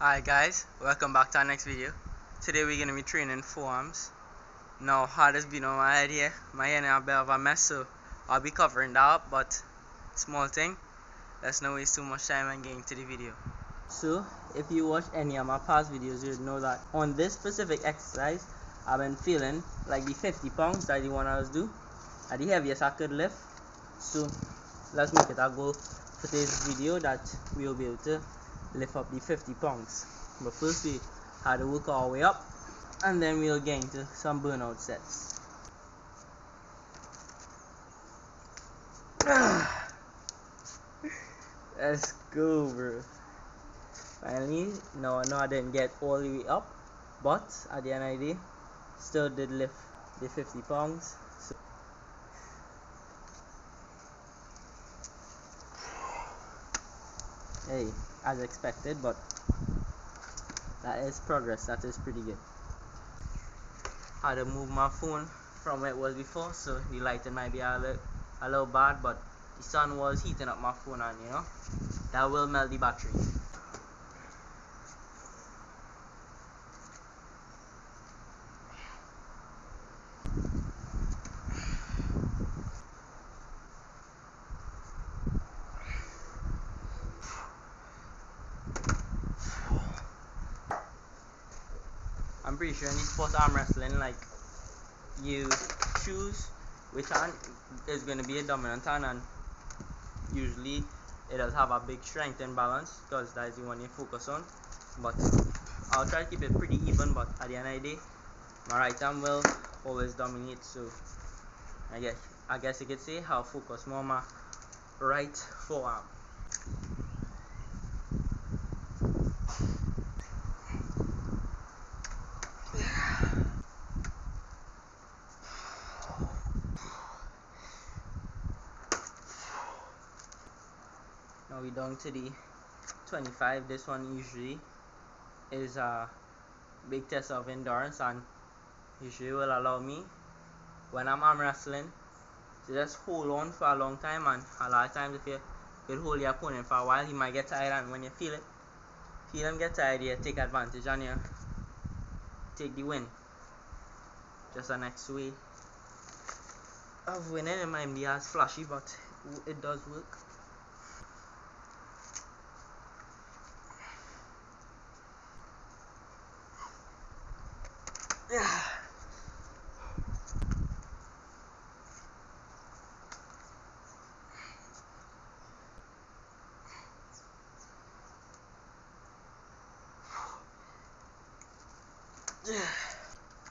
Hi guys, welcome back to our next video. Today we're gonna be training forearms. Now hard has been on my head here. My head is a bit of a mess, so I'll be covering that up, but small thing. Let's not waste too much time and get into the video. So if you watch any of my past videos, you'll know that on this specific exercise I've been feeling like the 50 pounds that the one I was do are the heaviest I could lift. So let's make it a goal for today's video that we'll be able to lift up the 50 pounds. But first we had to work our way up, and then we'll get into some burnout sets. Let's go, bro. Finally, no, I know I didn't get all the way up, but at the end of the day, still did lift the 50 pounds. So hey, as expected, but that is progress. That is pretty good. I had to move my phone from where it was before, so the lighting might be a little bad, but the sun was heating up my phone, and that will melt the battery. I'm pretty sure in the sport arm wrestling, like, you choose which hand is going to be a dominant hand, and usually it does have a big strength and balance because that is the one you focus on. But I'll try to keep it pretty even, but at the end of the day, my right hand will always dominate. So I guess you could say I'll focus more on my right forearm. Now we're down to the 25. This one usually is a big test of endurance, and usually will allow me, when I'm arm wrestling, to just hold on for a long time. And a lot of times if you could hold your opponent for a while, he might get tired, and when you feel him get tired, you take advantage and you take the win. Just an next way of winning. It might be as flashy, but it does work. Yeah.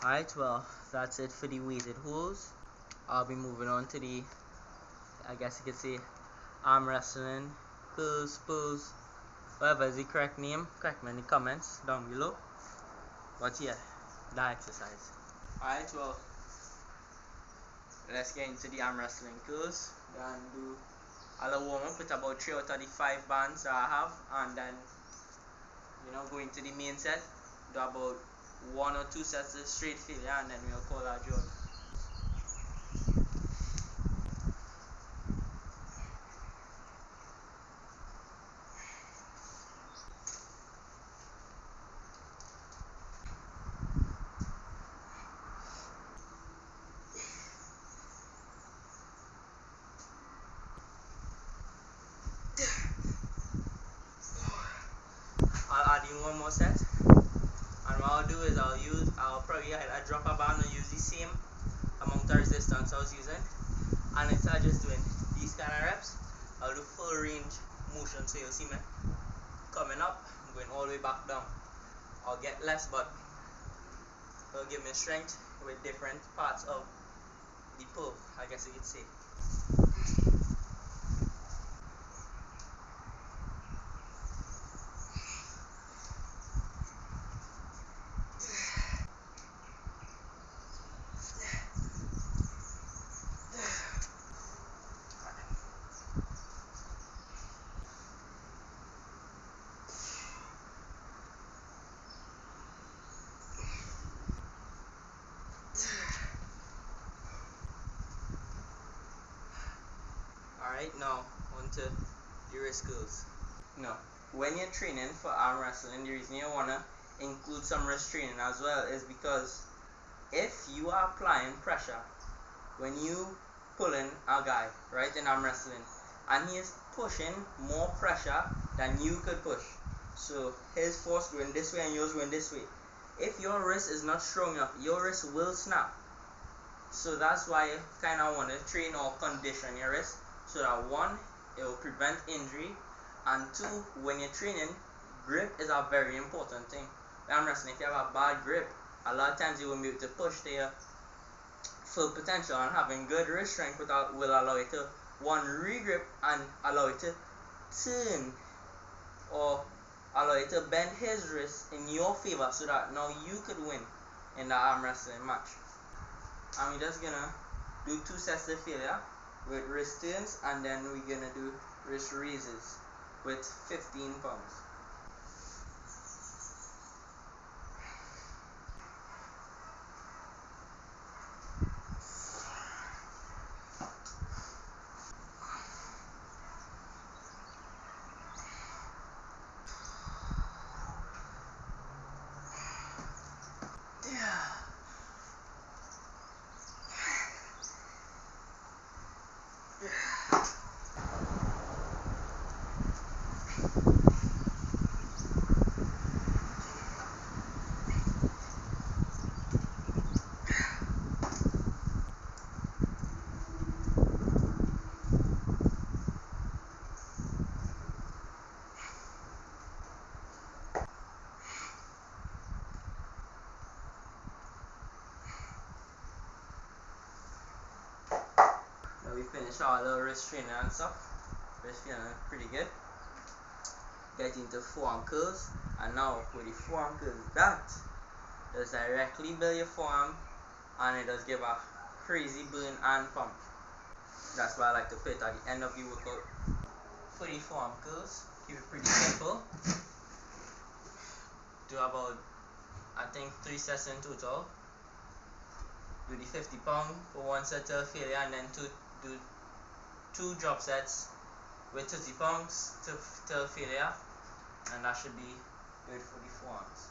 Alright, well, that's it for the weighted holds. I'll be moving on to the, I guess you could say, arm wrestling, curls, pulls, whatever is the correct name. Correct me in the comments down below. But yeah, that exercise. Alright, well, let's get into the arm wrestling curls. Then do a little warm up with about 3 out of the 5 bands that I have, and then go into the main set. Do about 1 or 2 sets of straight failure, and then we'll call that job. I'll add in one more set, and what I'll do is I'll probably either drop a band or use the same amount of resistance I was using, and instead of just doing these kind of reps, I'll do full range motion. So you'll see me coming up, going all the way back down. I'll get less, but it'll give me strength with different parts of the pull, I guess you could say. Alright, now on to the wrist curls. No, when you're training for arm wrestling, the reason you want to include some wrist training as well is because if you are applying pressure when you pulling a guy, right, in arm wrestling, and he is pushing more pressure than you could push, so his force going this way and yours going this way, if your wrist is not strong enough, your wrist will snap. So that's why you kind of want to train or condition your wrist, so that one, it will prevent injury, and two, when you're training, grip is a very important thing. When I'm wrestling, if you have a bad grip, a lot of times you won't be able to push to your full potential, and having good wrist strength will allow you to one regrip and allow you to turn or allow you to bend his wrist in your favor, so that now you could win in the arm wrestling match. And we're just gonna do 2 sets to failure with wrist turns, and then we're gonna do wrist raises with 15 pounds. Now we finished our little wrist training and stuff. Wrist feeling pretty good. Get into forearm curls, and now with the forearm curls, that does directly build your forearm, and it does give a crazy burn and pump. That's why I like to put it at the end of the workout. For the forearm curls, keep it pretty simple. Do about, I think, 3 sets in total. Do the 50 pound for 1 set to failure, and then do 2 drop sets with 30 pounds to failure, and that should be good for the forearms.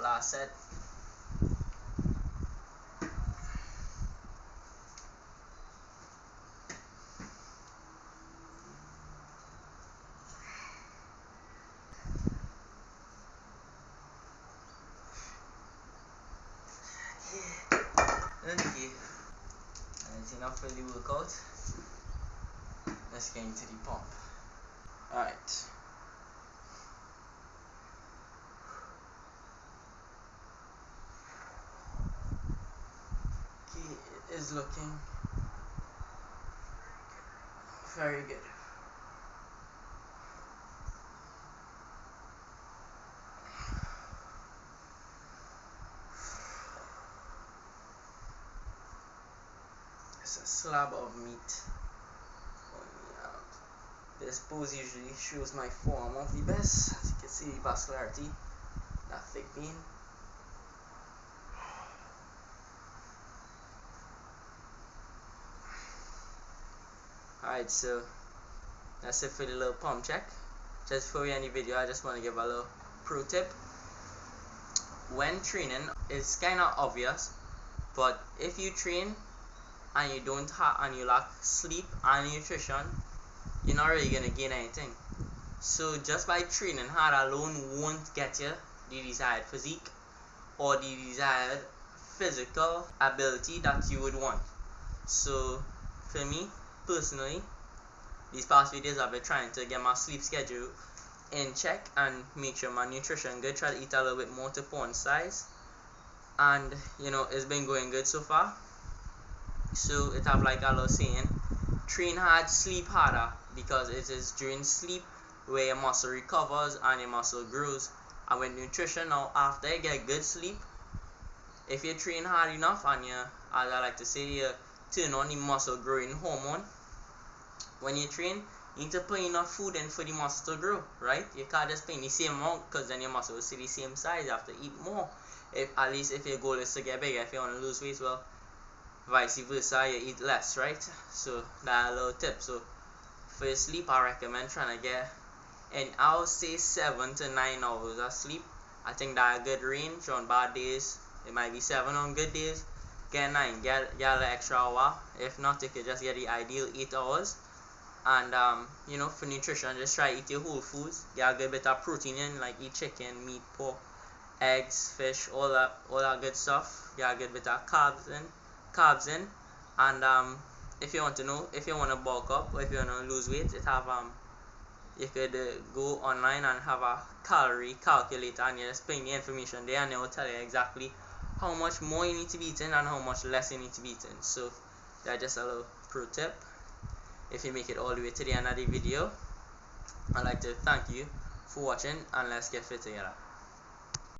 Last set. Okay, that's enough for the workout. Let's get into the pump. Alright. Okay, it is looking very good. It's a slab of meat on me out. This pose usually shows my form of the best. As you can see, the vascularity, that thick bean. Alright, so that's it for the little pump check. Just before we end the video, I just want to give a little pro tip. When training, it's kind of obvious, but if you train and you don't have and you lack sleep and nutrition, you're not really gonna gain anything. So just by training hard alone won't get you the desired physique or the desired physical ability that you would want. So for me personally, these past few days I've been trying to get my sleep schedule in check and make sure my nutrition good. Try to eat a little bit more to porn size, and you know, it's been going good so far. So it have like a little saying, train hard, sleep harder. because it is during sleep where your muscle recovers and your muscle grows. And with nutrition, now after you get good sleep, if you train hard enough and you, as I like to say, you turn on the muscle growing hormone, when you train, you need to put enough food in for the muscle to grow, right? You can't just put in the same amount because then your muscle will stay the same size. You have to eat more. If at least if your goal is to get bigger, if you want to lose weight, well, vice versa, you eat less, right? So that's a little tip. So for your sleep, I recommend trying to get, and I'll say 7 to 9 hours of sleep. I think that's a good range. On bad days, it might be 7. On good days, get 9. Get an extra hour. If not, you could just get the ideal 8 hours. And for nutrition, just try eat your whole foods. Get a good bit of protein in, like eat chicken, meat, pork, eggs, fish, all that good stuff. Get a good bit of carbs in. And if you want to know, if you want to bulk up or if you want to lose weight, you could go online and have a calorie calculator, and you just put in the information there, and it will tell you exactly how much more you need to be eating and how much less you need to be eating. So that's just a little pro tip. If you make it all the way to the end of the video, I'd like to thank you for watching, and let's get fit together.